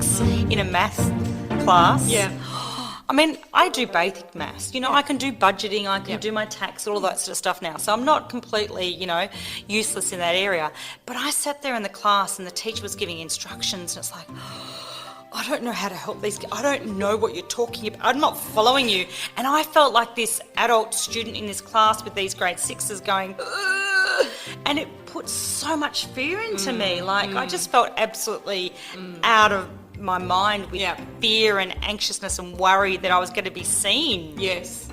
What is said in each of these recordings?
6 in a maths class. Yeah. I mean, I do basic maths. You know, I can do budgeting, I can do my tax, all of that sort of stuff now. So I'm not completely, useless in that area. But I sat there in the class and the teacher was giving instructions and it's like, I don't know how to help these kids. I don't know what you're talking about. I'm not following you. And I felt like this adult student in this class with these grade 6s going, ugh, and it put so much fear into me. Like, I just felt absolutely out of my mind with fear and anxiousness and worry that I was going to be seen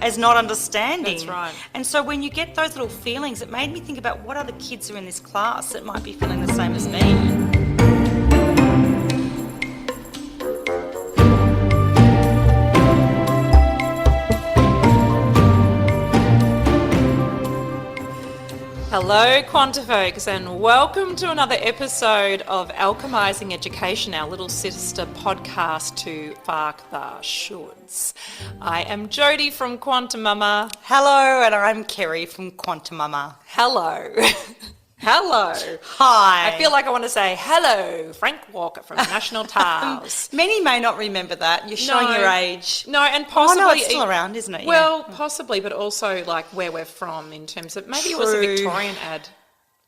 as not understanding. That's right. And so when you get those little feelings, it made me think about what other kids are in this class that might be feeling the same as me. Hello, Quantifolks, and welcome to another episode of Alchemising Education, our little sister podcast to Fark the Shoulds. I am Jodi from QuantiMama. Hello, and I'm Kerri from QuantiMama. Hello. Hello. Hi. I feel like I want to say hello, Frank Walker from National Towers. Many may not remember that. You're showing your age. No, and possibly... Oh, no, it's still around, isn't it? Well, possibly, but also like where we're from in terms of... Maybe it was a Victorian ad.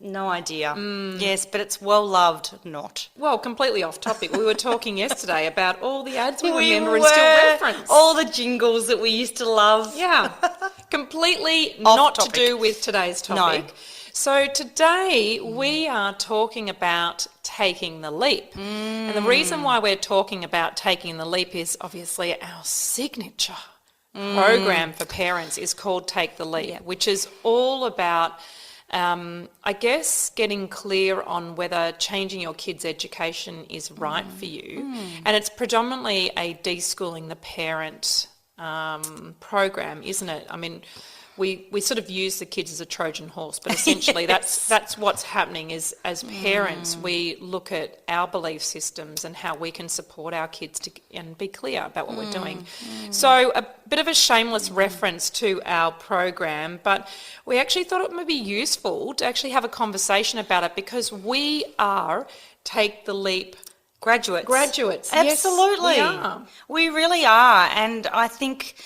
No idea. Yes, but it's well-loved, not. Well, completely off topic. We were talking yesterday about all the ads we remember and still reference. All the jingles that we used to love. Yeah. Completely Off not topic. to do with today's topic. No. So today we are talking about taking the leap. And the reason why we're talking about taking the leap is obviously our signature program for parents is called Take the Leap, which is all about, I guess, getting clear on whether changing your kids' education is right for you. And it's predominantly a deschooling the parent program, isn't it? I mean, we sort of use the kids as a Trojan horse, but essentially that's what's happening is as parents we look at our belief systems and how we can support our kids and be clear about what we're doing. So a bit of a shameless reference to our program, but we actually thought it might be useful to actually have a conversation about it because we are Take the Leap graduates. Absolutely. Yes, we are. We really are. And I think...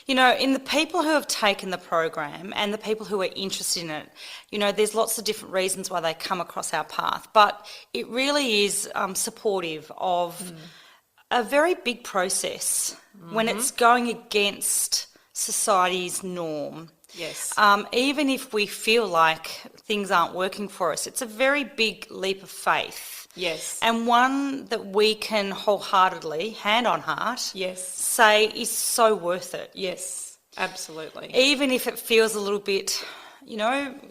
in the people who have taken the program and the people who are interested in it, there's lots of different reasons why they come across our path, but it really is supportive of a very big process when it's going against society's norm. Yes. Even if we feel like things aren't working for us, it's a very big leap of faith. Yes. And one that we can wholeheartedly, hand on heart, say is so worth it. Yes, absolutely. Even if it feels a little bit,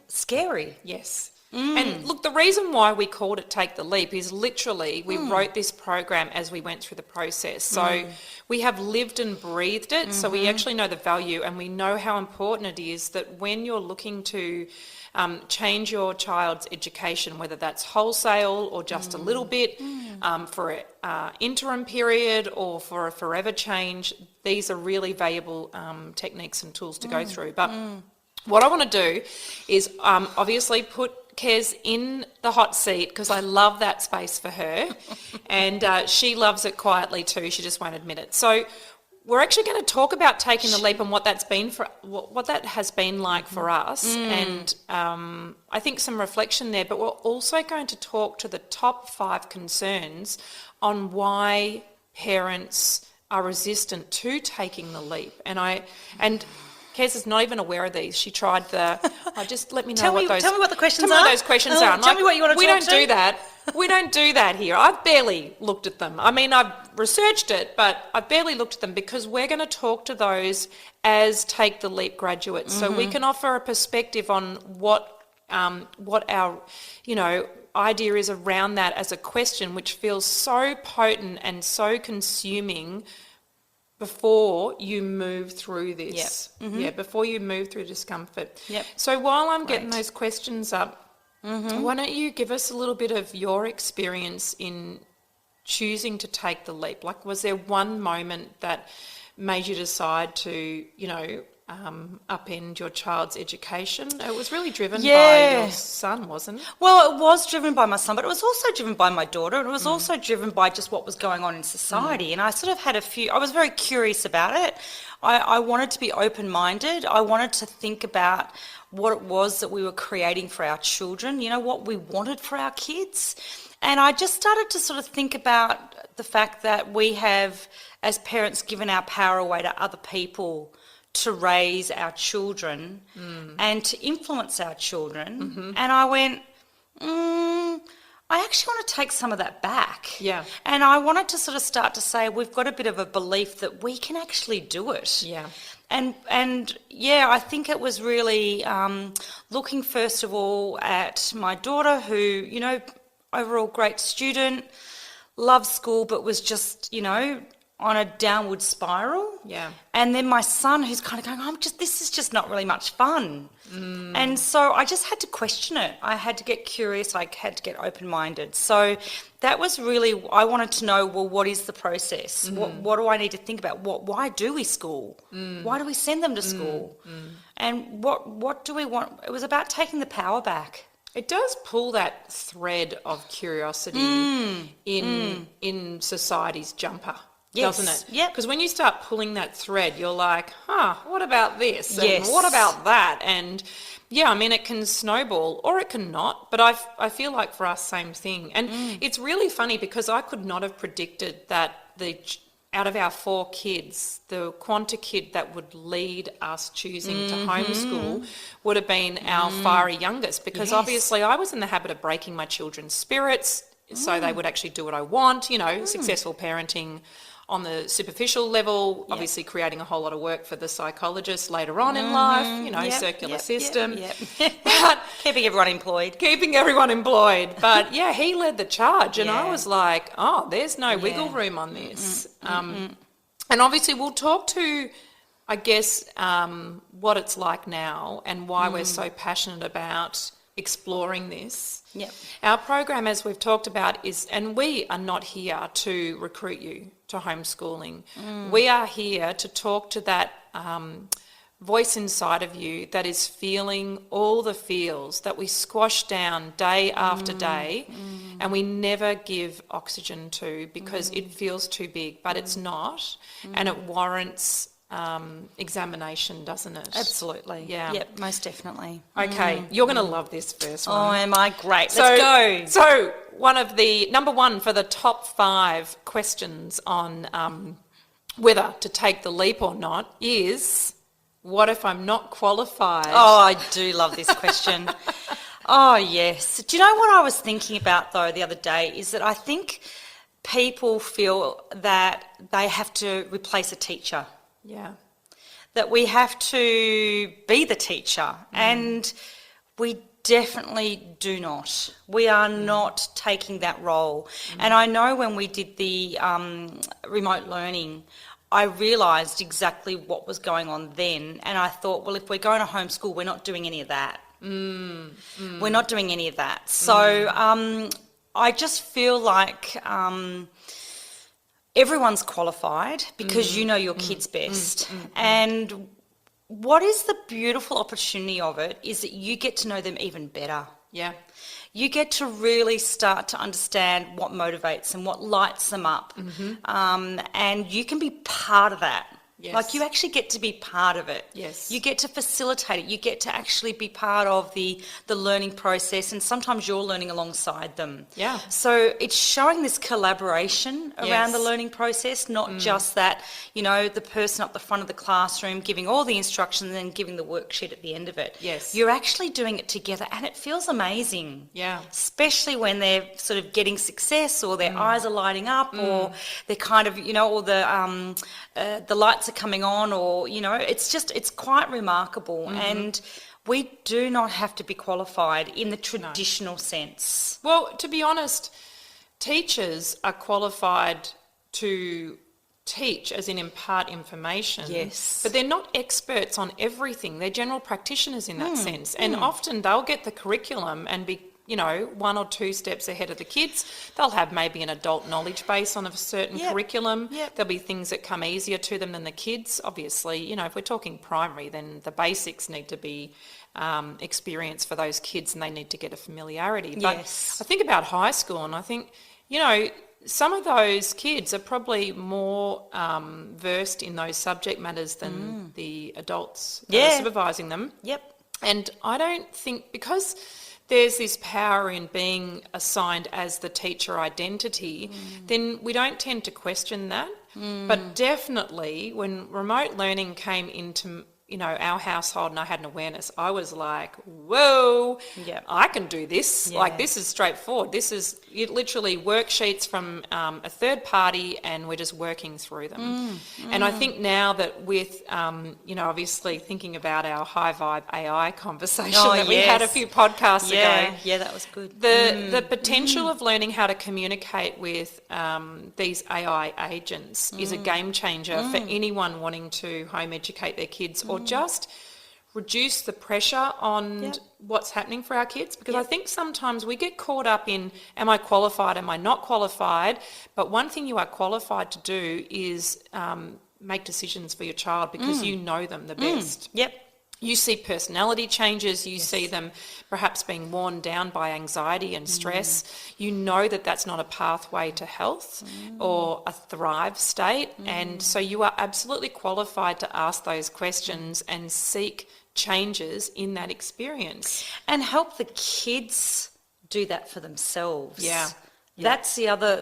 scary. Yes. And look, the reason why we called it Take the Leap is literally we wrote this program as we went through the process. So we have lived and breathed it, so we actually know the value and we know how important it is that when you're looking to change your child's education, whether that's wholesale or just a little bit, for an interim period or for a forever change, these are really valuable techniques and tools to go through. But what I want to do is obviously put Kez in the hot seat because I love that space for her and she loves it quietly too. She just won't admit it. So we're actually going to talk about taking the leap and what that's been for, what that has been like for us, and I think some reflection there. But we're also going to talk to the top 5 concerns on why parents are resistant to taking the leap. And Kez is not even aware of these. She tried just let me know Tell me what the questions are. Tell me what those questions are. Tell me what you want to we talk don't to. do that. We don't do that here. I've barely looked at them. I mean, I've researched it, but I've barely looked at them because we're going to talk to those as Take the Leap graduates. So we can offer a perspective on what our, idea is around that as a question, which feels so potent and so consuming before you move through this. Before you move through discomfort. So while I'm getting those questions up, why don't you give us a little bit of your experience in choosing to take the leap? Like, was there one moment that made you decide to, upend your child's education? It was really driven by Yeah. your son, wasn't it? Well, it was driven by my son, but it was also driven by my daughter, and it was also driven by just what was going on in society. And I sort of had I was very curious about it. I wanted to be open-minded. I wanted to think about what it was that we were creating for our children, what we wanted for our kids. And I just started to sort of think about the fact that we have, as parents, given our power away to other people to raise our children and to influence our children. And I went, I actually want to take some of that back. Yeah. And I wanted to sort of start to say we've got a bit of a belief that we can actually do it. Yeah. And yeah, I think it was really looking first of all at my daughter who, overall great student, loved school, but was just, on a downward spiral. Yeah. And then my son who's kind of going, this is just not really much fun. And so I just had to question it. I had to get curious. I had to get open-minded. So that was really, I wanted to know, well, what is the process? What do I need to think about? Why do we school? Why do we send them to school? And what do we want? It was about taking the power back. It does pull that thread of curiosity in society's jumper. Yes. Doesn't it? Yep. Because when you start pulling that thread, you're like, what about this? Yes. And what about that? And yeah, I mean, it can snowball or it can not, but I feel like for us, same thing. And it's really funny because I could not have predicted that out of our 4 kids, the Quanta kid that would lead us choosing to homeschool would have been our fiery youngest, because obviously I was in the habit of breaking my children's spirits so they would actually do what I want, successful parenting on the superficial level, obviously creating a whole lot of work for the psychologist later on in life, circular system. But Keeping everyone employed. But yeah, he led the charge and I was like, there's no wiggle room on this. And obviously we'll talk to, I guess, what it's like now and why we're so passionate about exploring this. Yep. Our program, as we've talked about, is, and we are not here to recruit you to homeschooling. We are here to talk to that voice inside of you that is feeling all the feels that we squash down day after day and we never give oxygen to because it feels too big, but it's not, and it warrants examination, doesn't it? Absolutely. Yeah. Yep, most definitely. Okay, you're going to love this first one. Oh, am I? Great. Let's go. So one of the, number one for the top 5 questions on whether to take the leap or not is, what if I'm not qualified? Oh, I do love this question. Oh, yes. Do you know what I was thinking about, though, the other day, is that I think people feel that they have to replace a teacher. Yeah. That we have to be the teacher, and we definitely do not. We are not taking that role. And I know when we did the remote learning, I realised exactly what was going on then, and I thought, well, if we're going to homeschool, we're not doing any of that. We're not doing any of that. So I just feel like everyone's qualified because you know your kids best. And what is the beautiful opportunity of it is that you get to know them even better. Yeah. You get to really start to understand what motivates them, what lights them up. And you can be part of that. Yes. Like you actually get to be part of it. Yes. You get to facilitate it. You get to actually be part of the learning process, and sometimes you're learning alongside them. Yeah. So it's showing this collaboration around the learning process, not just that, the person up the front of the classroom giving all the instructions and then giving the worksheet at the end of it. Yes. You're actually doing it together, and it feels amazing. Yeah. Especially when they're sort of getting success, or their eyes are lighting up, or they're kind of, or the lights are coming on, or it's quite remarkable. And we do not have to be qualified in the traditional sense. Well, to be honest, teachers are qualified to teach, as in impart information. Yes. But they're not experts on everything. They're general practitioners in that sense. And often they'll get the curriculum and be one or two steps ahead of the kids. They'll have maybe an adult knowledge base on a certain curriculum. There'll be things that come easier to them than the kids. Obviously, if we're talking primary, then the basics need to be experienced for those kids, and they need to get a familiarity. But I think about high school, and I think, some of those kids are probably more versed in those subject matters than the adults that are supervising them. And I don't think, because there's this power in being assigned as the teacher identity, then we don't tend to question that. But definitely when remote learning came into our household and I had an awareness, I was like, whoa, I can do this. Like, this is straightforward. This is literally worksheets from a third party, and we're just working through them. And I think now that with, obviously thinking about our high vibe AI conversation that we had a few podcasts ago. Yeah, that was good. The potential of learning how to communicate with these AI agents is a game changer for anyone wanting to home educate their kids or just reduce the pressure on what's happening for our kids, because I think sometimes we get caught up in, am I qualified, am I not qualified? But one thing you are qualified to do is make decisions for your child, because you know them the best. You see personality changes, you see them perhaps being worn down by anxiety and stress. You know that that's not a pathway to health or a thrive state. And so you are absolutely qualified to ask those questions and seek changes in that experience. And help the kids do that for themselves. That's the other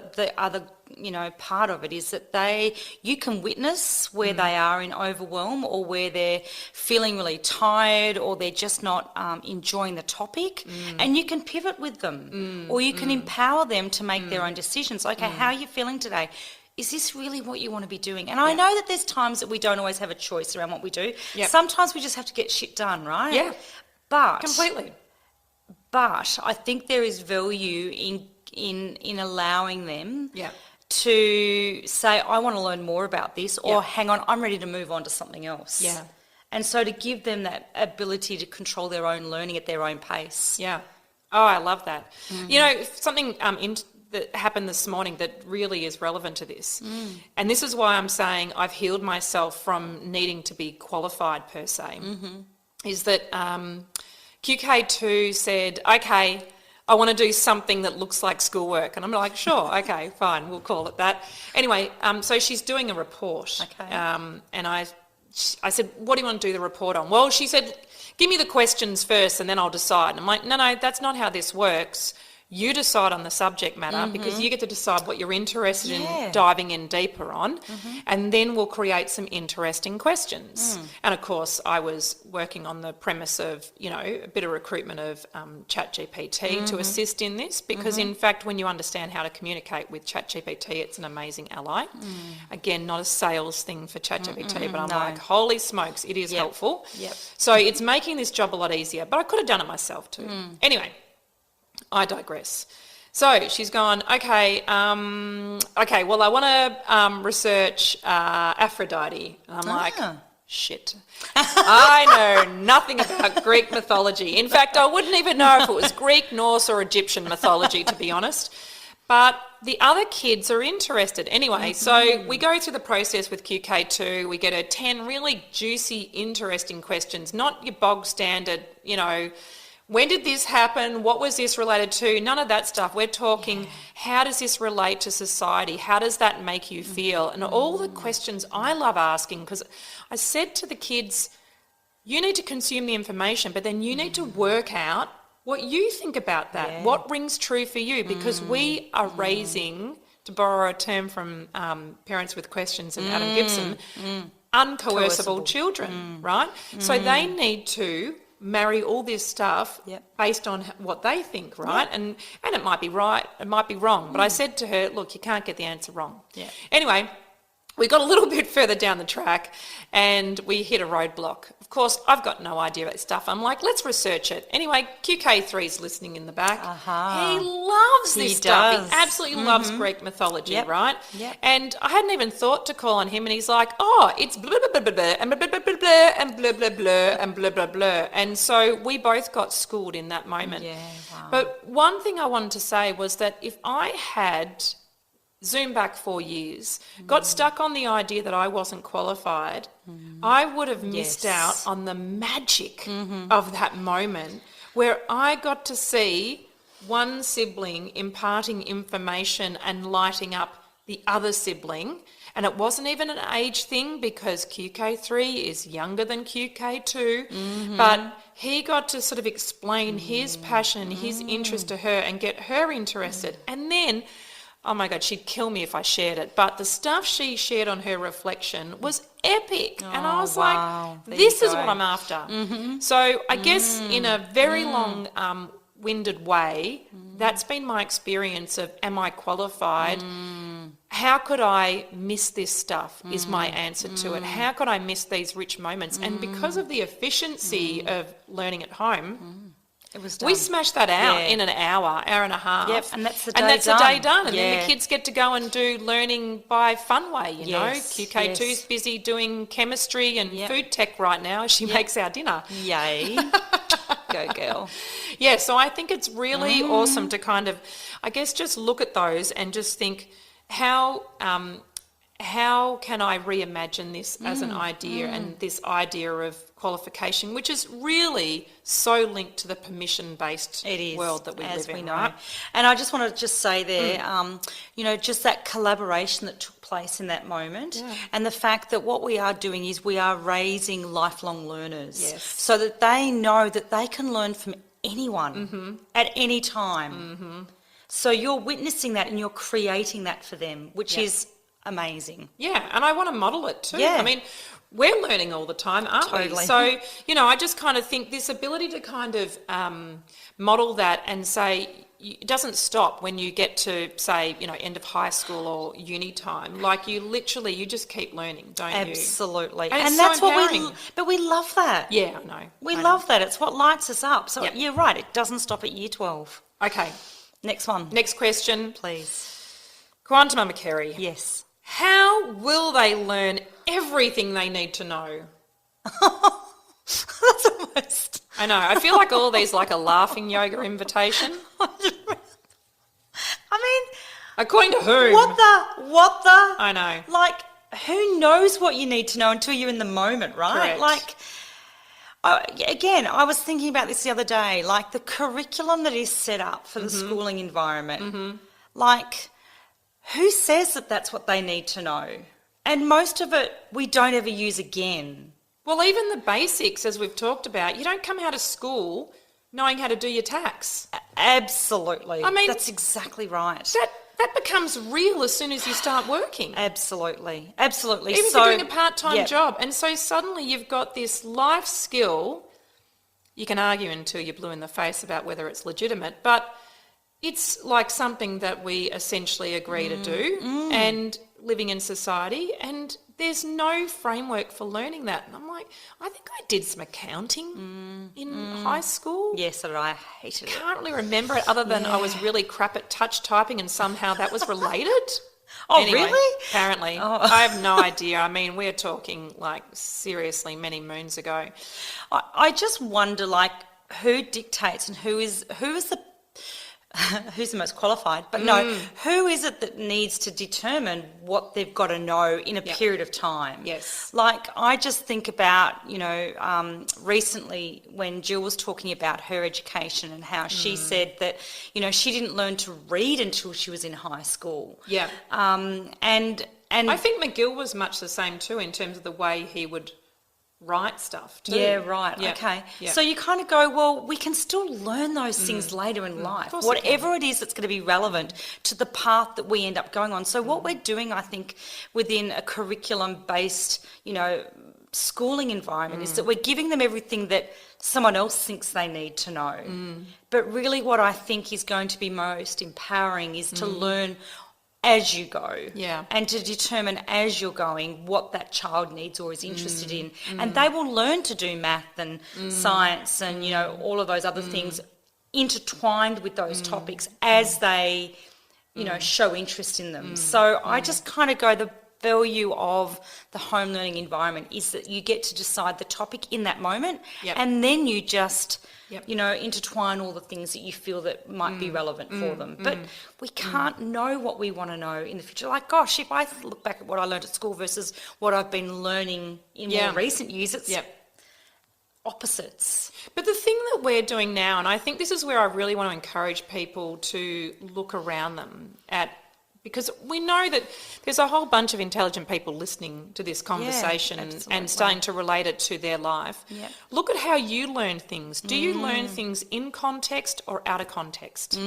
part of it, is that you can witness where they are in overwhelm, or where they're feeling really tired, or they're just not enjoying the topic, and you can pivot with them, or you can empower them to make their own decisions. Okay, how are you feeling today? Is this really what you want to be doing? And I know that there's times that we don't always have a choice around what we do. Sometimes we just have to get shit done, right? But Completely. But I think there is value in allowing them to say, I want to learn more about this, or hang on, I'm ready to move on to something else. And so to give them that ability to control their own learning at their own pace. Oh, I love that. Something that happened this morning that really is relevant to this. And this is why I'm saying I've healed myself from needing to be qualified per se, is that QK2 said, okay, I want to do something that looks like schoolwork. And I'm like, sure, okay, fine, we'll call it that. Anyway, so she's doing a report. And I said, what do you want to do the report on? Well, she said, give me the questions first and then I'll decide. And I'm like, no, that's not how this works. You decide on the subject matter, because you get to decide what you're interested in diving in deeper on, and then we'll create some interesting questions. And of course, I was working on the premise of, a bit of recruitment of ChatGPT to assist in this, because in fact, when you understand how to communicate with ChatGPT, it's an amazing ally. Again, not a sales thing for ChatGPT, but I'm like, holy smokes, it is helpful. So it's making this job a lot easier, but I could have done it myself too. Anyway, I digress. So she's gone, okay, well, I want to research Aphrodite. And I'm like, shit. I know nothing about Greek mythology. In fact, I wouldn't even know if it was Greek, Norse or Egyptian mythology, to be honest. But the other kids are interested. Anyway, so we go through the process with QK2. We get her 10 really juicy, interesting questions, not your bog standard, when did this happen? What was this related to? None of that stuff. We're talking, how does this relate to society? How does that make you feel? And all the questions I love asking, because I said to the kids, you need to consume the information, but then you need to work out what you think about that. What rings true for you? Because we are raising, to borrow a term from Parents with Questions and Adam Gibson, uncoercible children, right? So they need to marry all this stuff based on what they think, right? And it might be right, it might be wrong. But I said to her, look, you can't get the answer wrong. Anyway, we got a little bit further down the track and we hit a roadblock. Of course, I've got no idea about stuff. I'm like, let's research it. Anyway, QK3's listening in the back. He loves this stuff. He absolutely loves Greek mythology, right? Yep. And I hadn't even thought to call on him, and he's like, oh, it's blah, blah, blah, blah, blah, and blah, blah, blah, blah, blah, and blah, blah, blah, and blah, blah, blah. And so we both got schooled in that moment. Yeah, wow. But one thing I wanted to say was that if I had zoom back 4 years, got stuck on the idea that I wasn't qualified, I would have missed out on the magic of that moment where I got to see one sibling imparting information and lighting up the other sibling. And it wasn't even an age thing because QK3 is younger than QK2, but he got to sort of explain his passion, his interest to her and get her interested. And then, oh my God, she'd kill me if I shared it. But the stuff she shared on her reflection was epic. And I was like, this is what I'm after. So I guess in a very long-winded way, that's been my experience of, am I qualified? How could I miss this stuff is my answer to it. How could I miss these rich moments? And because of the efficiency of learning at home, it was done. We smashed that out in an hour and a half. Yep, and that's the day done. And then the kids get to go and do learning by fun way, you know. QK2's busy doing chemistry and food tech right now as she makes our dinner. Yay. Go girl. Yeah, so I think it's really awesome to kind of, I guess, just look at those and just think, how can I reimagine this as an idea and this idea of qualification, which is really so linked to the permission-based world that we live in, right? And I just want to just say there, you know, just that collaboration that took place in that moment and the fact that what we are doing is we are raising lifelong learners so that they know that they can learn from anyone at any time. So you're witnessing that and you're creating that for them, which is amazing. Yeah, and I want to model it too. Yeah. I mean, we're learning all the time, aren't we? So, you know, I just kind of think this ability to kind of model that and say, it doesn't stop when you get to, say, you know, end of high school or uni time. Like you just keep learning, don't you? Absolutely. And And it's that's so what but we love that. Yeah, I know. We love that. It's what lights us up. So you're right, it doesn't stop at year 12. Okay. Next one. Next question. Please. QuantiMama Kerri. Yes. How will they learn everything they need to know? That's almost... I know. I feel like all these like a laughing yoga invitation. I mean... According to whom? What the... I know. Like, who knows what you need to know until you're in the moment, right? Correct. Like, again, I was thinking about this the other day, like the curriculum that is set up for the schooling environment, like... Who says that that's what they need to know? And most of it we don't ever use again. Well, even the basics, as we've talked about, you don't come out of school knowing how to do your tax. Absolutely. I mean, that's exactly right. That becomes real as soon as you start working. Absolutely. Absolutely. Even if you're doing a part-time job. And so suddenly you've got this life skill. You can argue until you're blue in the face about whether it's legitimate, but it's like something that we essentially agree to do and living in society, and there's no framework for learning that. And I'm like, I think I did some accounting in high school. Yes, I hated it. Can't really remember it other than I was really crap at touch typing and somehow that was related. Oh, Anyway, really? Apparently. Oh. I have no idea. I mean, we're talking like seriously many moons ago. I just wonder, like, who dictates and who is the who's the most qualified, but no, who is it that needs to determine what they've got to know in a period of time? Yes. Like, I just think about, you know, recently when Jill was talking about her education and how she said that, you know, she didn't learn to read until she was in high school. Yeah. And I think McGill was much the same too in terms of the way he would write stuff too. Yeah, right. Yeah. Okay. Yeah. So you kind of go, well, we can still learn those things later in life, whatever it is that's going to be relevant to the path that we end up going on. So what we're doing, I think, within a curriculum-based, you know, schooling environment is that we're giving them everything that someone else thinks they need to know. But really what I think is going to be most empowering is to learn as you go, Yeah. and to determine as you're going what that child needs or is interested in, and they will learn to do math and science and all of those other things intertwined with those topics as they show interest in them. So I just kind of go, the value of the home learning environment is that you get to decide the topic in that moment, and then you just intertwine all the things that you feel that might be relevant for them. But we can't know what we want to know in the future. Like, gosh, if I look back at what I learned at school versus what I've been learning in more recent years, it's opposites. But the thing that we're doing now, and I think this is where I really want to encourage people to look around them at, because we know that there's a whole bunch of intelligent people listening to this conversation and starting to relate it to their life. Yep. Look at how you learn things. Do you learn things in context or out of context?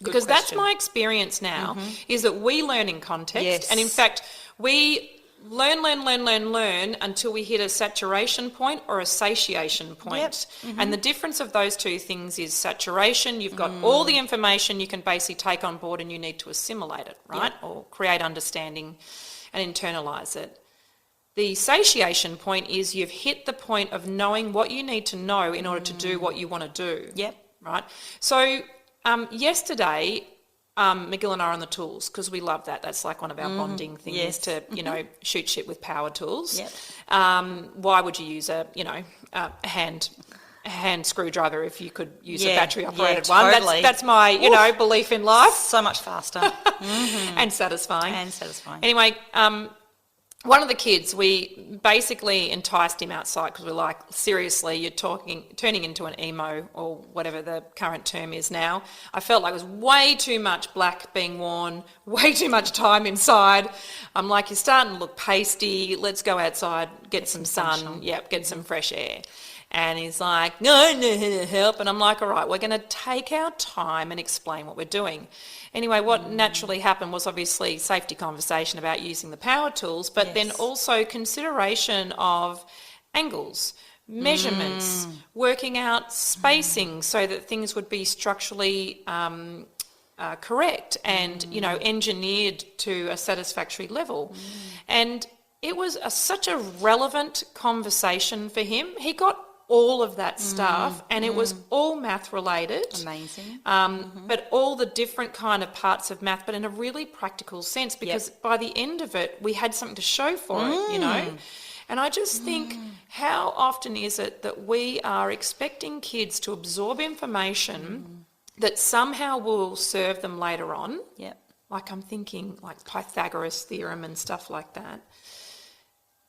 Because that's my experience now, is that we learn in context. Yes. And in fact, we learn until we hit a saturation point or a satiation point. And the difference of those two things is saturation, you've got all the information you can basically take on board and you need to assimilate it, right? Or create understanding and internalise it. The satiation point is you've hit the point of knowing what you need to know in order to do what you want to do. Yep. Right? So yesterday, McGill and I are on the tools because we love that. That's like one of our bonding things to, shoot shit with power tools. Yep. Why would you use a hand screwdriver if you could use a battery operated one? Totally. That's my, belief in life. So much faster. And satisfying. Anyway, One of the kids, we basically enticed him outside because we're like, seriously, you're turning into an emo or whatever the current term is now. I felt like it was way too much black being worn, way too much time inside. I'm like, you're starting to look pasty. Let's go outside, get some sun. Get some fresh air. And he's like, no, help. And I'm like, all right, we're going to take our time and explain what we're doing. Anyway, what naturally happened was obviously safety conversation about using the power tools, but then also consideration of angles, measurements, working out spacing so that things would be structurally correct and, engineered to a satisfactory level. And it was such a relevant conversation for him. He got all of that stuff and it was all math related. Amazing. But all the different kind of parts of math, but in a really practical sense, because by the end of it, we had something to show for it, And I just think, how often is it that we are expecting kids to absorb information that somehow will serve them later on? Yep. Like I'm thinking like Pythagoras theorem and stuff like that.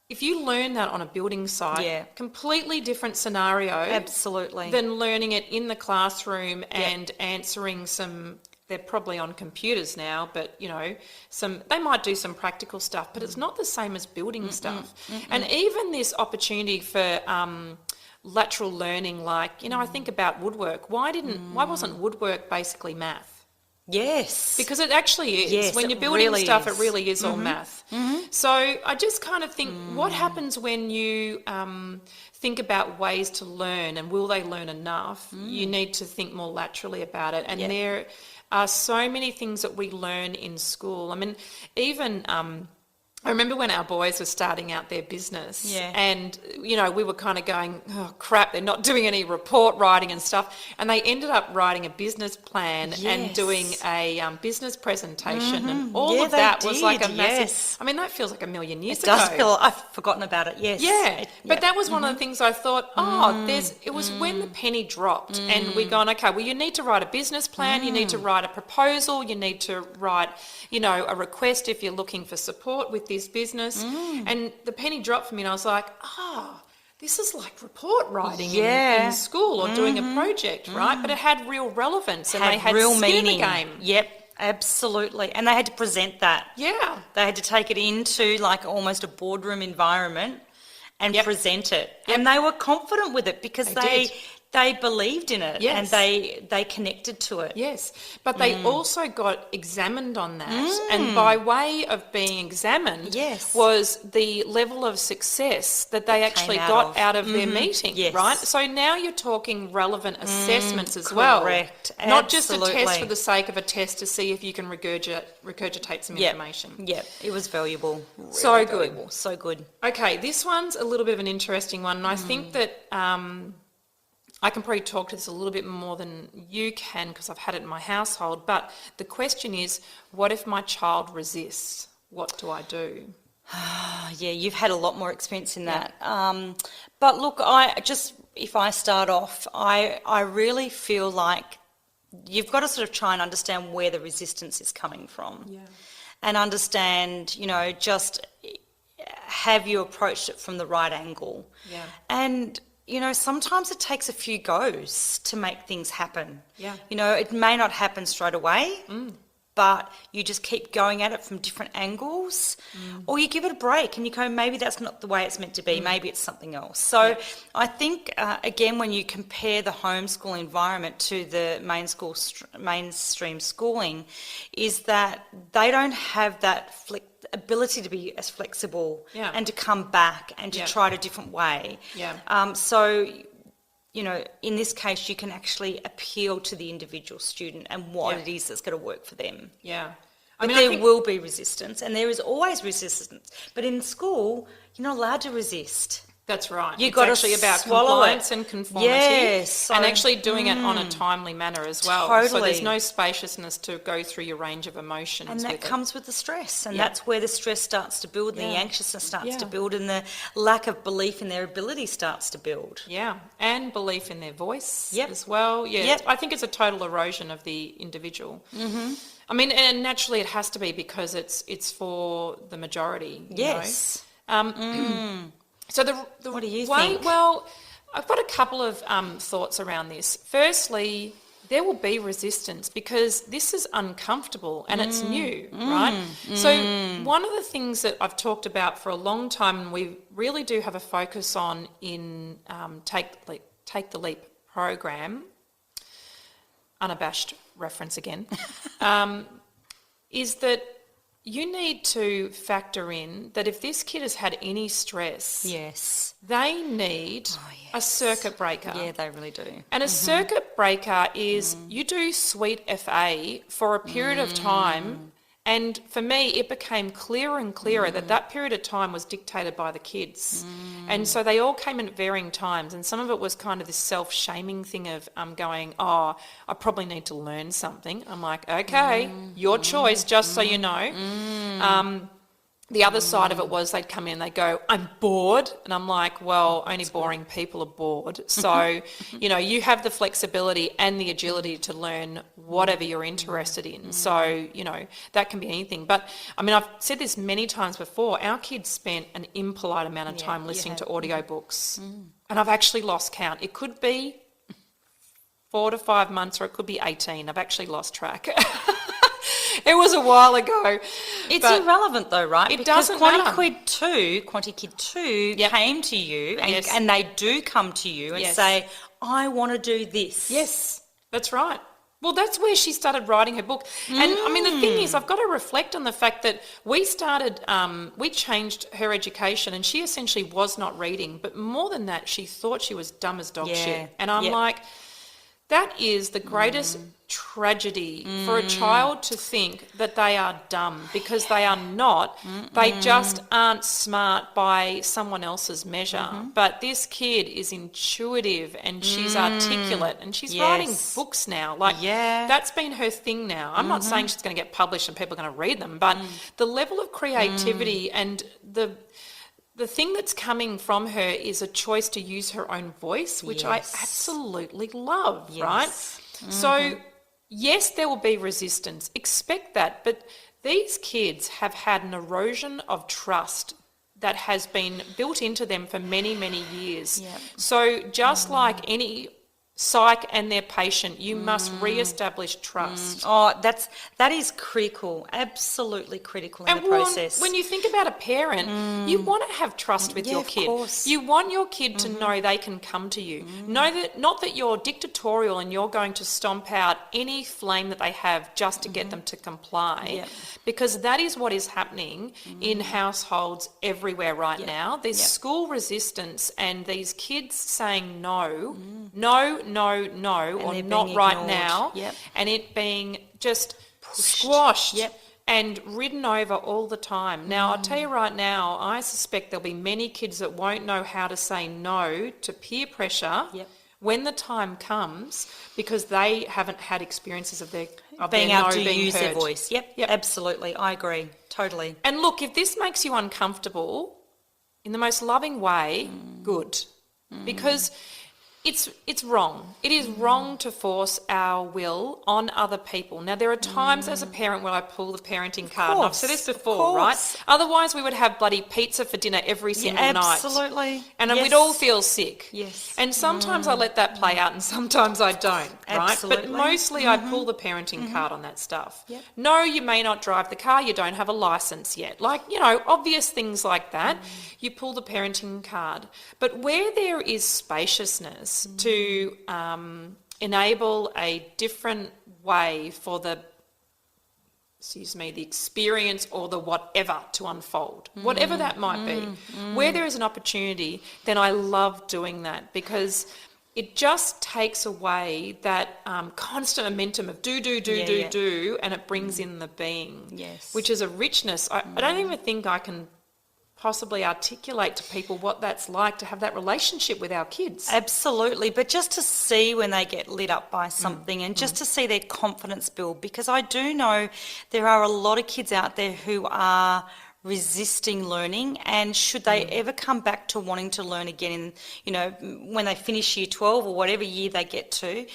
If you learn that on a building site, completely different scenario. Absolutely. Than learning it in the classroom and answering some, they're probably on computers now, but, they might do some practical stuff, but it's not the same as building stuff. And even this opportunity for lateral learning, like, I think about woodwork. Why wasn't woodwork basically math? Yes. Because it actually is. Yes, when you're building stuff, it really is all math. So I just kind of think, what happens when you think about ways to learn and will they learn enough? You need to think more laterally about it. And there are so many things that we learn in school. I mean, even I remember when our boys were starting out their business and, we were kind of going, oh, crap, they're not doing any report writing and stuff. And they ended up writing a business plan and doing a business presentation and all of that was like a massive, I mean, that feels like $1 million years ago. It does feel, I've forgotten about it, yes. Yeah, but that was one of the things I thought, it was when the penny dropped and we're going, okay, well, you need to write a business plan, you need to write a proposal, you need to write, a request if you're looking for support with this business. And the penny dropped for me and I was like, this is like report writing in school or doing a project, right? But it had real relevance and they had real skin in the meaning. game. Yep, absolutely. And they had to present that. Yeah. They had to take it into like almost a boardroom environment and present it. And they were confident with it because they they believed in it, Yes. and they connected to it. Yes, but they also got examined on that, and by way of being examined Yes. was the level of success that they actually out got of. out of their meeting, Yes. right? So now you're talking relevant assessments as well. Correct. Not just a test Absolutely. for the sake of a test to see if you can regurgitate some information. Yep, it was valuable. Really So good. valuable. So good. Okay, this one's a little bit of an interesting one, and I think that I can probably talk to this a little bit more than you can because I've had it in my household, but the question is, what if my child resists? What do I do? Yeah, you've had a lot more experience in that. But look, if I start off, I really feel like you've got to sort of try and understand where the resistance is coming from. Yeah. And understand, just have you approached it from the right angle. Yeah. And, sometimes it takes a few goes to make things happen. Yeah. It may not happen straight away, but you just keep going at it from different angles, or you give it a break and you go, maybe that's not the way it's meant to be, maybe it's something else. So I think, again, when you compare the homeschool environment to the mainstream schooling, is that they don't have that ability to be as flexible and to come back and to try it a different way. Yeah. So, in this case, you can actually appeal to the individual student and what it is that's going to work for them. Yeah. But there will be resistance, and there is always resistance. But in school, you're not allowed to resist. That's right. You've It's got to actually about swallow compliance it. and conformity, Yes, and so- actually doing it on a timely manner as well. So Totally. there's no spaciousness to go through your range of emotions. And that with comes with the stress, and Yeah. that's where the stress starts to build, and the Yeah. anxiousness starts to Yeah. build, and the lack of belief in their ability starts to build. Yeah, and belief in their voice Yep. as well. Yeah, Yep. I think it's a total erosion of the individual. Mm-hmm. I mean, and naturally it has to be because it's for the majority. Yes. So What do you way, think? Well, I've got a couple of thoughts around this. Firstly, there will be resistance because this is uncomfortable and it's new, right? So one of the things that I've talked about for a long time, and we really do have a focus on in Take the Leap program, unabashed reference again, is that you need to factor in that if this kid has had any stress, Yes. they need a circuit breaker. Yeah, they really do. And a circuit breaker is you do sweet FA for a period of time, and for me it became clearer and clearer that that period of time was dictated by the kids. And so they all came in at varying times, and some of it was kind of this self-shaming thing of going, I probably need to learn something. I'm like, okay, your choice, just so you know. The other side of it was they'd come in, they'd go, I'm bored. And I'm like, well, only boring people are bored. So, you have the flexibility and the agility to learn whatever you're interested in. So, that can be anything. But, I mean, I've said this many times before. Our kids spent an impolite amount of time listening to audiobooks. And I've actually lost count. It could be 4 to 5 months or it could be 18. I've actually lost track. It was a while ago. It's but irrelevant though, right? It Because doesn't matter. QuantiKid 2 Yep. came to you, and, Yes. and they do come to you and Yes. say, I want to do this. Yes, that's right. Well, that's where she started writing her book. And I mean, the thing is, I've got to reflect on the fact that we changed her education, and she essentially was not reading. But more than that, she thought she was dumb as dog shit. And I'm like, that is the greatest tragedy for a child to think that they are dumb, because they are not. They just aren't smart by someone else's measure. But this kid is intuitive and she's articulate and she's writing books now. Like, that's been her thing now. I'm not saying she's going to get published and people are going to read them, but the level of creativity and the thing that's coming from her is a choice to use her own voice, which I absolutely love, right? So, yes, there will be resistance. Expect that. But these kids have had an erosion of trust that has been built into them for many, many years. So just like any psych and their patient, you must re-establish trust. Oh, that is critical, absolutely critical in the process. When you think about a parent, you want to have trust with your of kid. course. You want your kid to know they can come to you. Know that, not that you're dictatorial and you're going to stomp out any flame that they have just to get them to comply, because that is what is happening in households everywhere right now. There's school resistance and these kids saying no, no, no, no, or not right now, and it being just squashed and ridden over all the time. Now, I'll tell you right now, I suspect there'll be many kids that won't know how to say no to peer pressure when the time comes, because they haven't had experiences of being their able no to being use heard. their voice. Yep, absolutely. I agree, totally. And look, if this makes you uncomfortable, in the most loving way, good. Because it's wrong. It is wrong to force our will on other people. Now, there are times as a parent when I pull the parenting card, and I've said this before, right? Otherwise, we would have bloody pizza for dinner every single night. Absolutely. And we'd all feel sick. Yes. And sometimes I let that play out and sometimes I don't, right? Absolutely. But mostly I pull the parenting card on that stuff. No, you may not drive the car, you don't have a license yet. Like, obvious things like that, you pull the parenting card. But where there is spaciousness to enable a different way for the experience or the whatever to unfold, whatever that might be. Where there is an opportunity, then I love doing that, because it just takes away that constant momentum of do, and it brings in the being, which is a richness. I don't even think I can possibly articulate to people what that's like to have that relationship with our kids. Absolutely, but just to see when they get lit up by something and just to see their confidence build, because I do know there are a lot of kids out there who are resisting learning, and should they ever come back to wanting to learn again when they finish year 12 or whatever year they get to,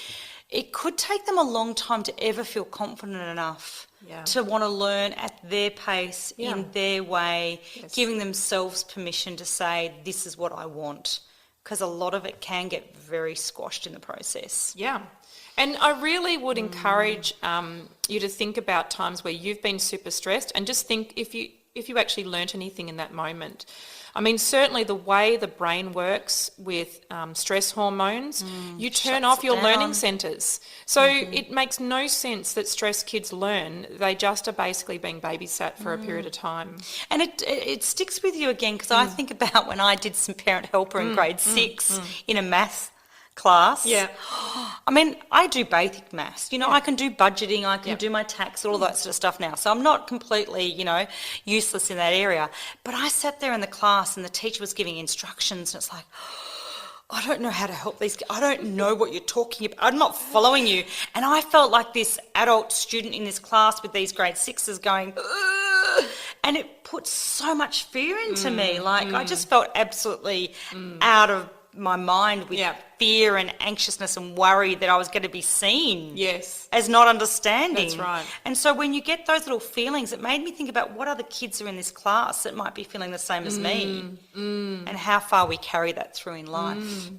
it could take them a long time to ever feel confident enough to want to learn at their pace, in their way, giving themselves permission to say, this is what I want, because a lot of it can get very squashed in the process. Yeah. And I really would encourage you to think about times where you've been super stressed, and just think if you actually learnt anything in that moment. I mean, certainly the way the brain works with stress hormones, you turn off your learning centres. So it makes no sense that stressed kids learn. They just are basically being babysat for a period of time. And it sticks with you again, because I think about when I did some parent helper in grade 6 in a maths class. Yeah. I mean, I do basic maths. I can do budgeting, I can do my tax, all of that sort of stuff now. So I'm not completely, useless in that area. But I sat there in the class and the teacher was giving instructions, and it's like, I don't know how to help these kids. I don't know what you're talking about. I'm not following you. And I felt like this adult student in this class with these grade 6s going, ugh, and it put so much fear into me. Like, I just felt absolutely out of my mind with fear and anxiousness and worry that I was going to be seen as not understanding. That's right. And so when you get those little feelings, it made me think about what other kids are in this class that might be feeling the same as me, and how far we carry that through in life.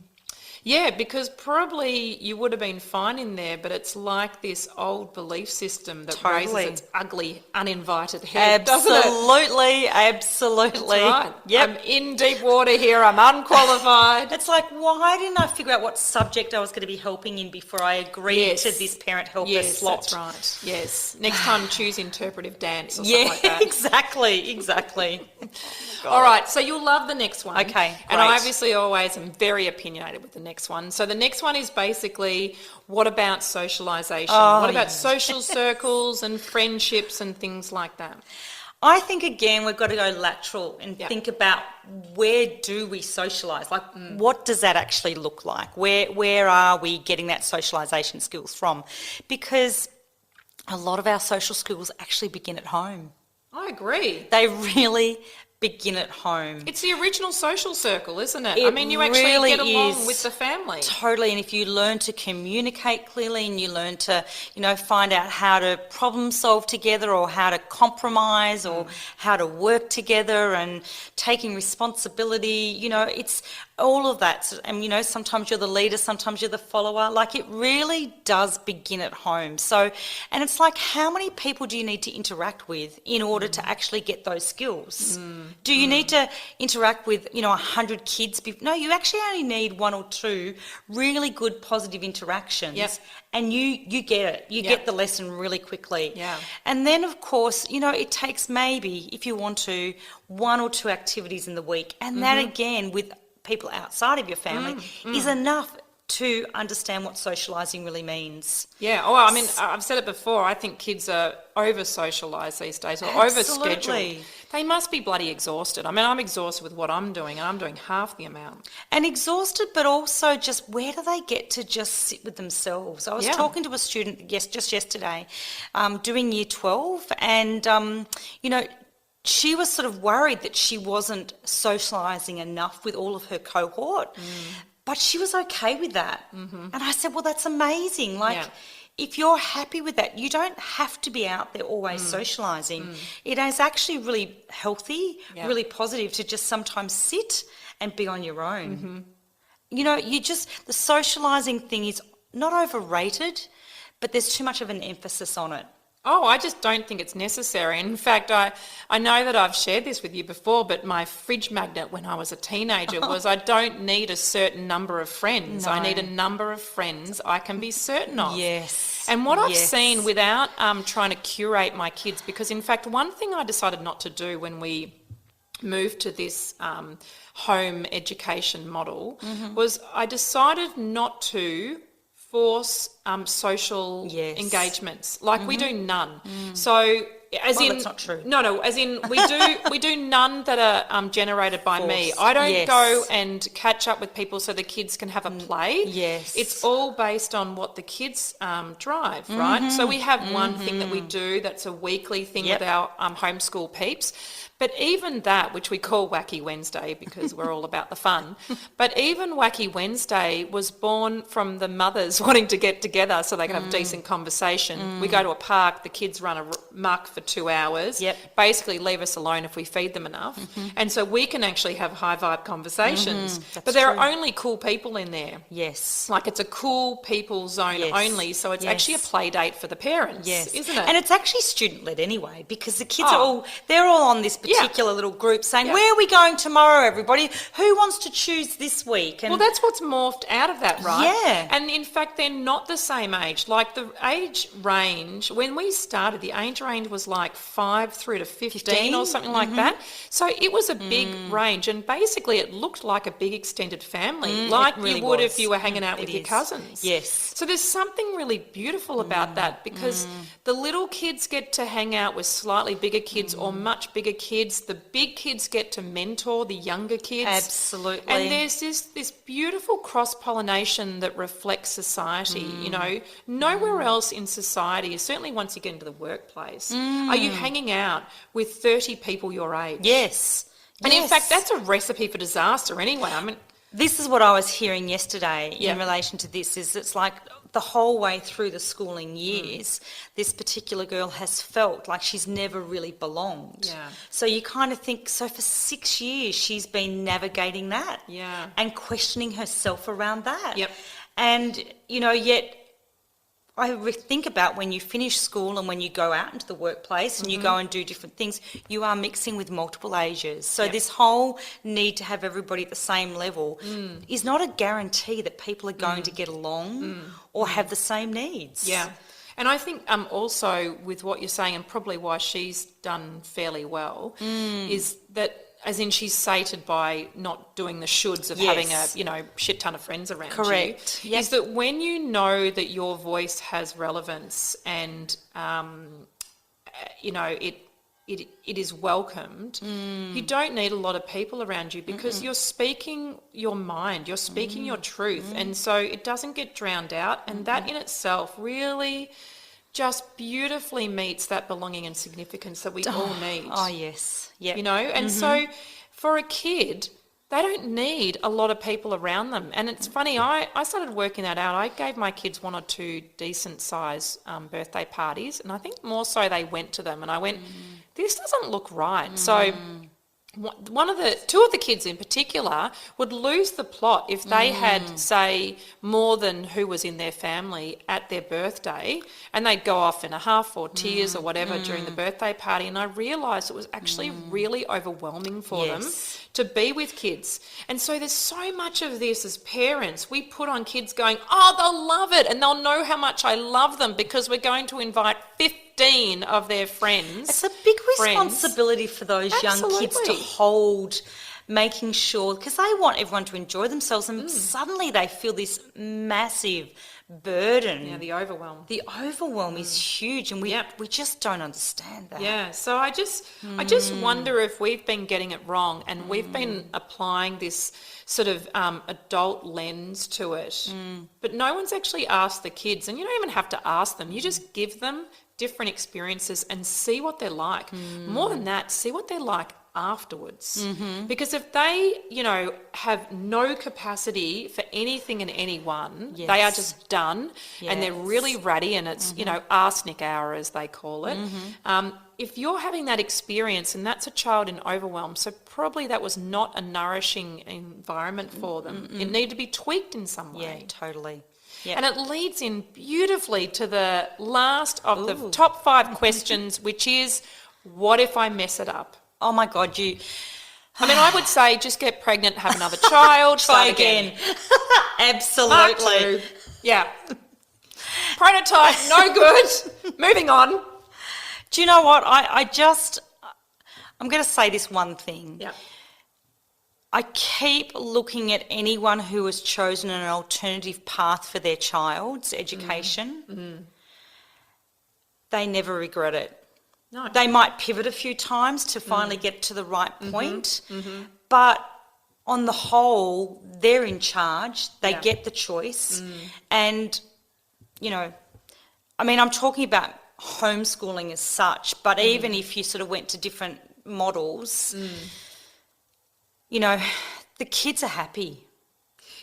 Yeah, because probably you would have been fine in there, but it's like this old belief system that raises its ugly, uninvited head, doesn't it? Absolutely. That's right. Yep. I'm in deep water here, I'm unqualified. It's like, why didn't I figure out what subject I was going to be helping in before I agreed to this parent helper slot? That's right. Yes. Next time choose interpretive dance or something like that. Exactly. All right, so you'll love the next one. Okay, and I obviously always am very opinionated with the next one. So the next one is basically, what about socialisation? What about social circles and friendships and things like that? I think, again, we've got to go lateral and think about, where do we socialise? Like, what does that actually look like? Where are we getting that socialisation skills from? Because a lot of our social skills actually begin at home. I agree. They really begin at home. It's the original social circle, isn't it? It I mean, you actually really get along is. with the family. Totally, and if you learn to communicate clearly and you learn to, find out how to problem solve together or how to compromise or how to work together and taking responsibility, it's all of that. And, sometimes you're the leader, sometimes you're the follower. Like, it really does begin at home. So, and it's like, how many people do you need to interact with in order to actually get those skills? Do you need to interact with, 100 kids? No, you actually only need 1 or 2 really good positive interactions. Yep. And you get it. You get the lesson really quickly. Yeah. And then, of course, it takes maybe, if you want to, 1 or 2 activities in the week. And that, again, with people outside of your family, is enough to understand what socialising really means. Yeah, well, I mean, I've said it before, I think kids are over-socialised these days, or over-scheduled. They must be bloody exhausted. I mean, I'm exhausted with what I'm doing, and I'm doing half the amount. And exhausted, but also just where do they get to just sit with themselves? I was talking to a student just yesterday, doing year 12, and, she was sort of worried that she wasn't socialising enough with all of her cohort. But she was okay with that. And I said, well, that's amazing. Like, if you're happy with that, you don't have to be out there always socialising. It is actually really healthy, really positive to just sometimes sit and be on your own. The socialising thing is not overrated, but there's too much of an emphasis on it. Oh, I just don't think it's necessary. In fact, I know that I've shared this with you before, but my fridge magnet when I was a teenager was I don't need a certain number of friends. No. I need a number of friends I can be certain of. Yes. And what I've seen without trying to curate my kids, because in fact, one thing I decided not to do when we moved to this home education model was I decided not to force social engagements. Like we do none. So that's not true. No, as in we do none that are generated by me. I don't go and catch up with people so the kids can have a play. Yes. It's all based on what the kids drive, right? So we have one thing that we do that's a weekly thing with our homeschool peeps. But even that, which we call Wacky Wednesday because we're all about the fun, but even Wacky Wednesday was born from the mothers wanting to get together so they can have a decent conversation. We go to a park, the kids run a muck for 2 hours, basically leave us alone if we feed them enough. And so we can actually have high vibe conversations. But there are only cool people in there. Yes. Like it's a cool people zone only, so it's actually a play date for the parents, isn't it? And it's actually student-led anyway because the kids they're all on this particular little group saying, where are we going tomorrow, everybody? Who wants to choose this week? And well, that's what's morphed out of that, right? Yeah. And in fact, they're not the same age. Like the age range, when we started, the age range was like 5 through to 15 or something like that. So it was a big range. And basically it looked like a big extended family, like really you would if you were hanging out with your cousins. Yes. So there's something really beautiful about that because the little kids get to hang out with slightly bigger kids or much bigger kids. The big kids get to mentor the younger kids. Absolutely. And there's this beautiful cross-pollination that reflects society, Nowhere else in society, certainly once you get into the workplace, are you hanging out with 30 people your age. Yes. And in fact, that's a recipe for disaster anyway. I mean, this is what I was hearing yesterday in relation to this, is it's like the whole way through the schooling years, this particular girl has felt like she's never really belonged. Yeah. So you kind of think, so for 6 years she's been navigating that and questioning herself around that. Yep. And, yet I think about when you finish school and when you go out into the workplace and you go and do different things, you are mixing with multiple ages. So this whole need to have everybody at the same level is not a guarantee that people are going to get along or have the same needs. Yeah. And I think also with what you're saying, and probably why she's done fairly well, is that as in she's sated by not doing the shoulds of having a shit ton of friends around Correct. you. Is that when you know that your voice has relevance and it is welcomed, you don't need a lot of people around you because you're speaking your mind, you're speaking your truth, and so it doesn't get drowned out, and that in itself really just beautifully meets that belonging and significance that we all need. Oh, yes. Yeah. You know, and so for a kid, they don't need a lot of people around them. And it's funny, I started working that out. I gave my kids 1 or 2 decent size birthday parties, and I think more so they went to them, and I went, this doesn't look right. So two of the kids in particular would lose the plot if they had, say, more than who was in their family at their birthday, and they'd go off in a huff or tears or whatever during the birthday party. And I realised it was actually really overwhelming for them to be with kids. And so there's so much of this as parents we put on kids going, oh, they'll love it and they'll know how much I love them because we're going to invite 15 of their friends. It's a big responsibility for those young kids to Absolutely. hold, making sure, because they want everyone to enjoy themselves, and suddenly they feel this massive burden. Yeah, the overwhelm. The overwhelm is huge, and we just don't understand that. Yeah, so I just wonder if we've been getting it wrong, and we've been applying this sort of adult lens to it. But no one's actually asked the kids, and you don't even have to ask them. You just give them different experiences and see what they're like. More than that, see what they're like afterwards. Because if they, you know, have no capacity for anything and anyone, they are just done and they're really ratty, and it's, you know, arsenic hour as they call it. If you're having that experience and that's a child in overwhelm, so probably that was not a nourishing environment for them. It needed to be tweaked in some way. Yeah, totally. Yeah. And it leads in beautifully to the last of the top 5 questions, which is, what if I mess it up? Oh my God, I mean, I would say just get pregnant, have another child, try start again. Part Absolutely. 2. Yeah. Prototype, no good. Moving on. Do you know what? I'm going to say this one thing. Yeah. I keep looking at anyone who has chosen an alternative path for their child's education. They never regret it. No. They might pivot a few times to finally get to the right point, but on the whole, they're in charge. They get the choice. And, you know, I mean, I'm talking about homeschooling as such, but even if you sort of went to different models, you know, the kids are happy.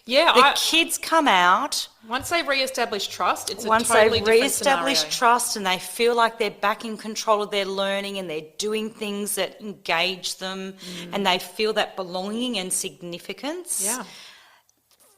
Yeah. The kids come out. Once they re-establish trust, it's Once a totally they've different re-established scenario. trust and they feel like they're back in control of their learning and they're doing things that engage them and they feel that belonging and significance,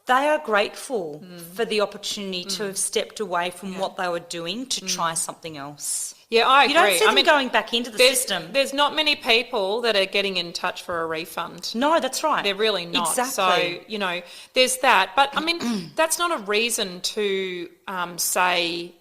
they are grateful for the opportunity to have stepped away from what they were doing to try something else. Yeah, I agree. You don't see them going back into the system. There's not many people that are getting in touch for a refund. No, that's right. They're really not. Exactly. So, you know, there's that. But, I mean, that's not a reason to say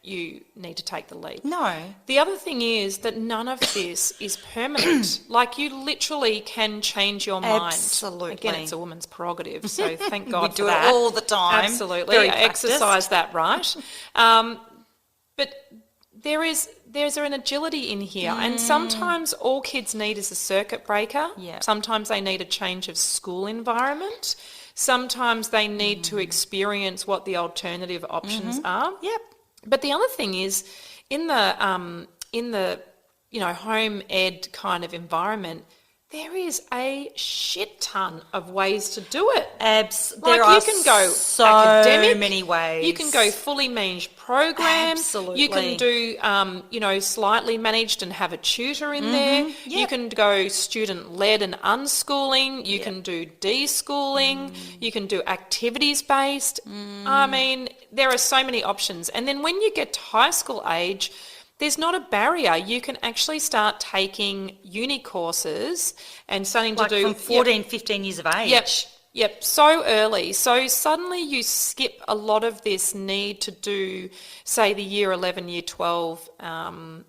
you need to take the leap. No. The other thing is that none of this is permanent. Like, you literally can change your mind. Absolutely. Again, it's a woman's prerogative, so thank God We for do that. it all the time. Absolutely. Very practiced. Exercise that right. But there's an agility in here, and sometimes all kids need is a circuit breaker. Yeah. Sometimes they need a change of school environment. Sometimes they need to experience what the alternative options are. Yep. But the other thing is, in the you know, home ed kind of environment, there is a shit ton of ways to do it. There are you can go so academic, many ways. You can go fully managed program. Absolutely. You can do, you know, slightly managed and have a tutor in there. Yep. You can go student-led and unschooling. You can do deschooling. You can do activities-based. I mean, there are so many options. And then when you get to high school age, there's not a barrier. You can actually start taking uni courses and starting like to do... from 14, 15 years of age. Yep, so early. So suddenly you skip a lot of this need to do, say, the year 11, year 12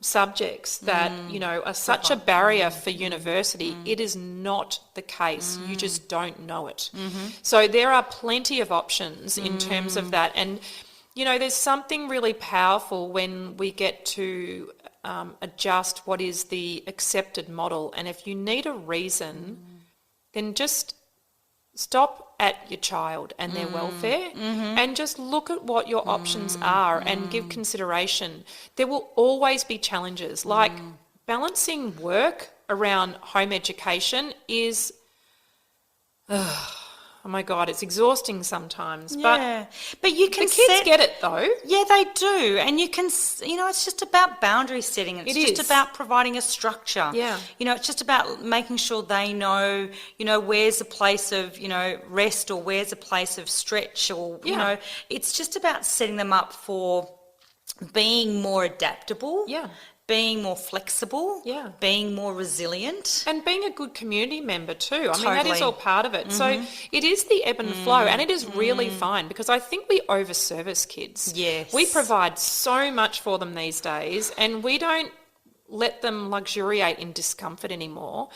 subjects that, you know, are such a barrier for university. It is not the case. You just don't know it. So there are plenty of options in terms of that. And, you know, there's something really powerful when we get to adjust what is the accepted model. And if you need a reason, then just stop at your child and their welfare and just look at what your options are and give consideration. There will always be challenges, like balancing work around home education is, oh my God, it's exhausting sometimes. Yeah, but you can the kids get it though. Yeah, they do, and you can, it's just about boundary setting. It's just about providing a structure. Yeah, it's just about making sure they know, where's a place of, rest, or where's a place of stretch, or it's just about setting them up for being more adaptable. Yeah. Being more flexible, being more resilient. And being a good community member too. I mean, that is all part of it. So it is the ebb and flow, and it is really fine, because I think we over-service kids. Yes. We provide so much for them these days, and we don't let them luxuriate in discomfort anymore.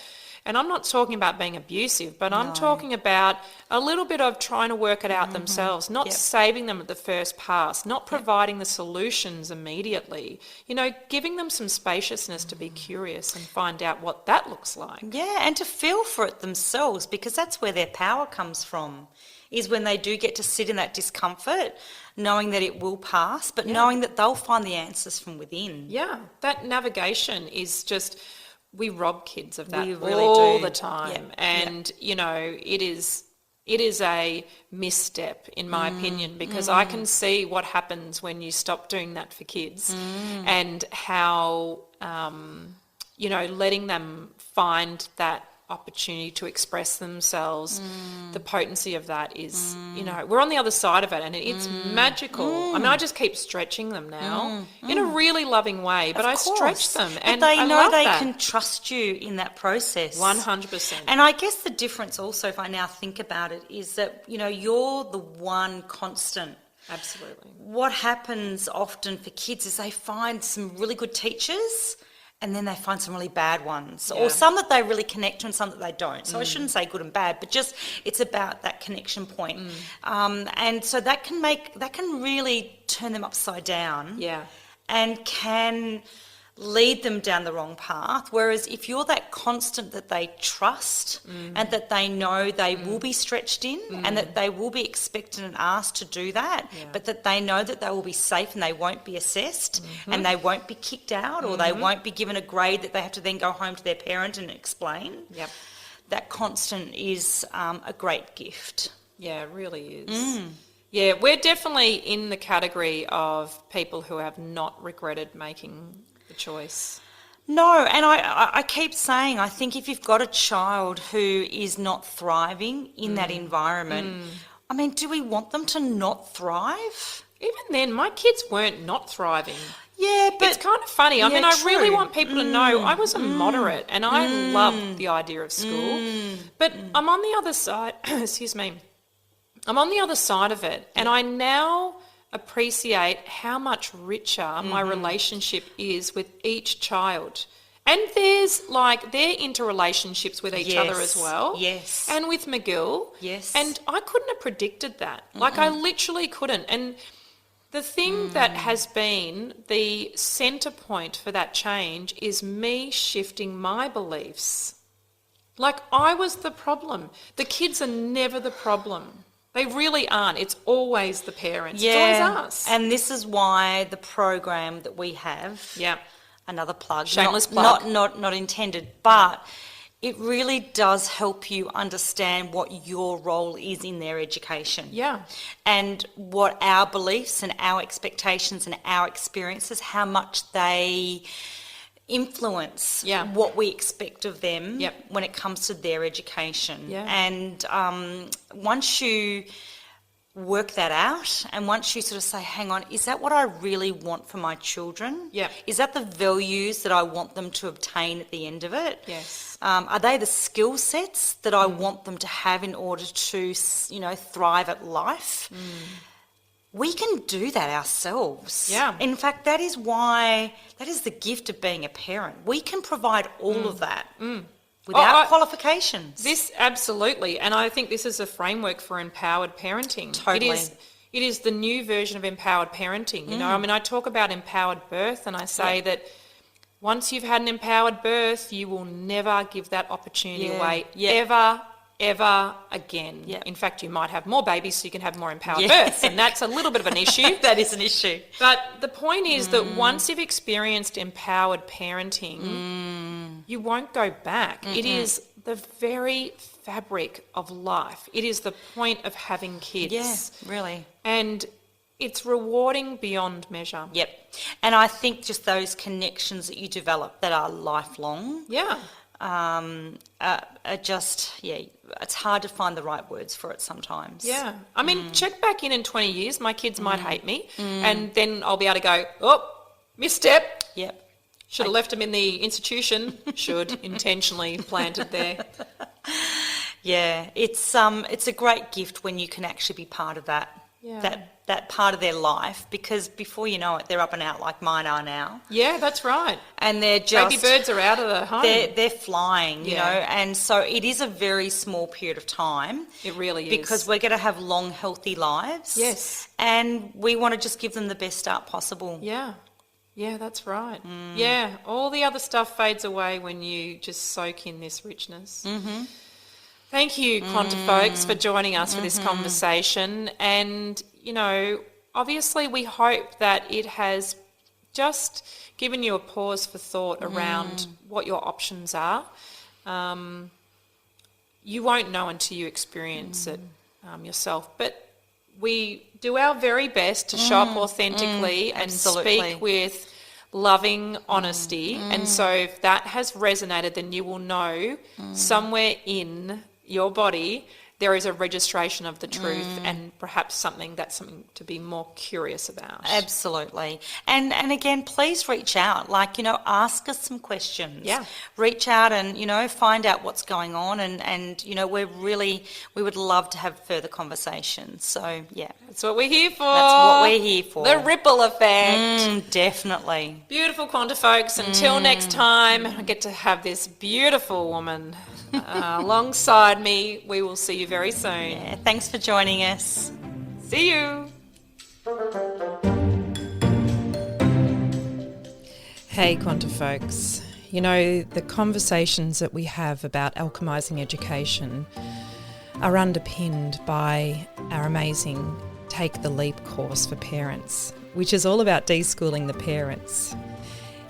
And I'm not talking about being abusive, but I'm talking about a little bit of trying to work it out themselves, not saving them at the first pass, not providing the solutions immediately, giving them some spaciousness to be curious and find out what that looks like. Yeah, and to feel for it themselves, because that's where their power comes from, is when they do get to sit in that discomfort, knowing that it will pass, but knowing that they'll find the answers from within. Yeah, that navigation is just... We rob kids of that really all do. the time. And, it is a misstep, in my opinion, because I can see what happens when you stop doing that for kids and how, letting them find that opportunity to express themselves, the potency of that is, we're on the other side of it, and it's magical. I mean, I just keep stretching them now in a really loving way, but I stretch them, and they I know love they that. can trust you in that process. 100%. And I guess the difference also, if I now think about it, is that, you're the one constant. Absolutely. What happens often for kids is they find some really good teachers, and then they find some really bad ones, or some that they really connect to and some that they don't. So I shouldn't say good and bad, but just it's about that connection point. And so that can really turn them upside down. Yeah. And can lead them down the wrong path. Whereas if you're that constant that they trust and that they know they will be stretched in and that they will be expected and asked to do that, but that they know that they will be safe and they won't be assessed and they won't be kicked out or they won't be given a grade that they have to then go home to their parent and explain. Yep. That constant is a great gift. Yeah, it really is. Yeah, we're definitely in the category of people who have not regretted making the choice. No, and I keep saying, I think if you've got a child who is not thriving in that environment, I mean, do we want them to not thrive? Even then, my kids weren't not thriving. Yeah, but... It's kind of funny. I mean, I really want people to know I was a moderate and I loved the idea of school. But I'm on the other side, excuse me, I'm on the other side of it, and I now appreciate how much richer my relationship is with each child. And there's their interrelationships with each other as well. Yes. And with McGill. Yes. And I couldn't have predicted that. I literally couldn't. And the thing that has been the centre point for that change is me shifting my beliefs. I was the problem. The kids are never the problem. They really aren't. It's always the parents. It's always us. And this is why the program that we have, another plug, shameless plug, not intended, but it really does help you understand what your role is in their education. Yeah. And what our beliefs and our expectations and our experiences, how much they influence what we expect of them when it comes to their education. Yeah. And once you work that out and once you sort of say, hang on, is that what I really want for my children? Yeah. Is that the values that I want them to obtain at the end of it? Yes. Are they the skill sets that I want them to have in order to, thrive at life? We can do that ourselves. Yeah. In fact, that is the gift of being a parent. We can provide all of that without qualifications. This absolutely, and I think this is a framework for empowered parenting. Totally. It is the new version of empowered parenting. I mean, I talk about empowered birth, and I say that once you've had an empowered birth, you will never give that opportunity away, ever, ever again. Yep. In fact, you might have more babies so you can have more empowered Yeah. births, and that's a little bit of an issue. That is an issue. But the point is that once you've experienced empowered parenting, you won't go back. It is the very fabric of life. It is the point of having kids. Yeah, really. And it's rewarding beyond measure. Yep. And I think just those connections that you develop that are lifelong Yeah. are just, it's hard to find the right words for it sometimes. Yeah. I mean, check back in 20 years, my kids might hate me, and then I'll be able to go, oh, misstep. Yep. Should have left them in the institution. Should intentionally planted there. Yeah, it's a great gift when you can actually be part of that. Yeah. That part of their life, because before you know it, they're up and out like mine are now. Yeah, that's right. And they're just... Baby birds are out of the home. They're flying, you know, and so it is a very small period of time. It really is. Because we're going to have long, healthy lives. Yes. And we want to just give them the best start possible. Yeah. Yeah, that's right. Yeah, all the other stuff fades away when you just soak in this richness. Mm-hmm. Thank you, Quanta folks, for joining us for this conversation. And, you know, obviously we hope that it has just given you a pause for thought around what your options are. You won't know until you experience it yourself. But we do our very best to show up authentically and speak with loving honesty. And so if that has resonated, then you will know somewhere in your body there is a registration of the truth and perhaps something to be more curious about. Absolutely. And again, please reach out, like, you know, ask us some questions. Yeah. Reach out and, you know, find out what's going on and you know, we would love to have further conversations. So, yeah. That's what we're here for. That's what we're here for. The ripple effect. Definitely. Beautiful Quanta folks. Until next time, I get to have this beautiful woman alongside me. We will see you very soon. Yeah, thanks for joining us. See you. Hey, Quanta folks. You know, the conversations that we have about alchemising education are underpinned by our amazing Take the Leap course for parents, which is all about deschooling the parents.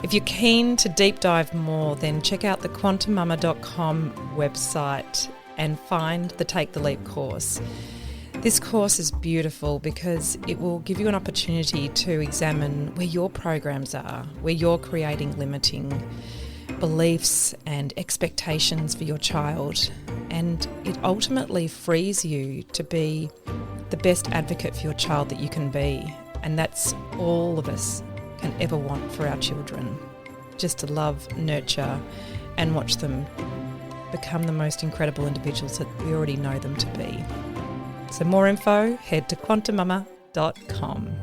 If you're keen to deep dive more, then check out the QuantiMama.com website and find the Take the Leap course. This course is beautiful because it will give you an opportunity to examine where your programs are, where you're creating limiting beliefs and expectations for your child, and it ultimately frees you to be the best advocate for your child that you can be. And that's all of us can ever want for our children, just to love, nurture and watch them become the most incredible individuals that we already know them to be. So more info, head to QuantiMama.com.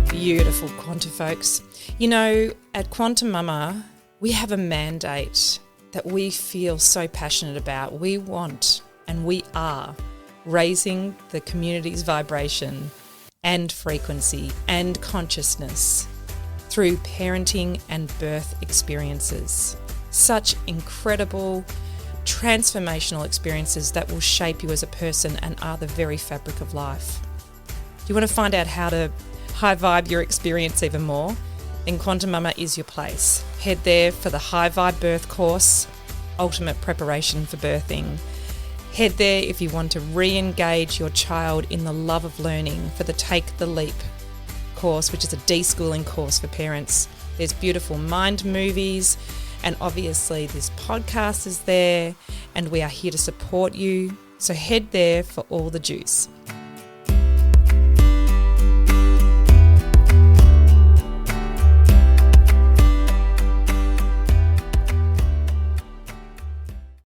Beautiful Quanta folks. You know, at QuantiMama, we have a mandate that we feel so passionate about. We want and we are raising the community's vibration and frequency and consciousness through parenting and birth experiences. Such incredible, transformational experiences that will shape you as a person and are the very fabric of life. Do you want to find out how to high vibe your experience even more? Then QuantiMama is your place. Head there for the High Vibe Birth course, Ultimate Preparation for Birthing. Head there if you want to re-engage your child in the love of learning for the Take the Leap course, which is a deschooling course for parents. There's beautiful mind movies, and obviously this podcast is there, and we are here to support you. So head there for all the juice.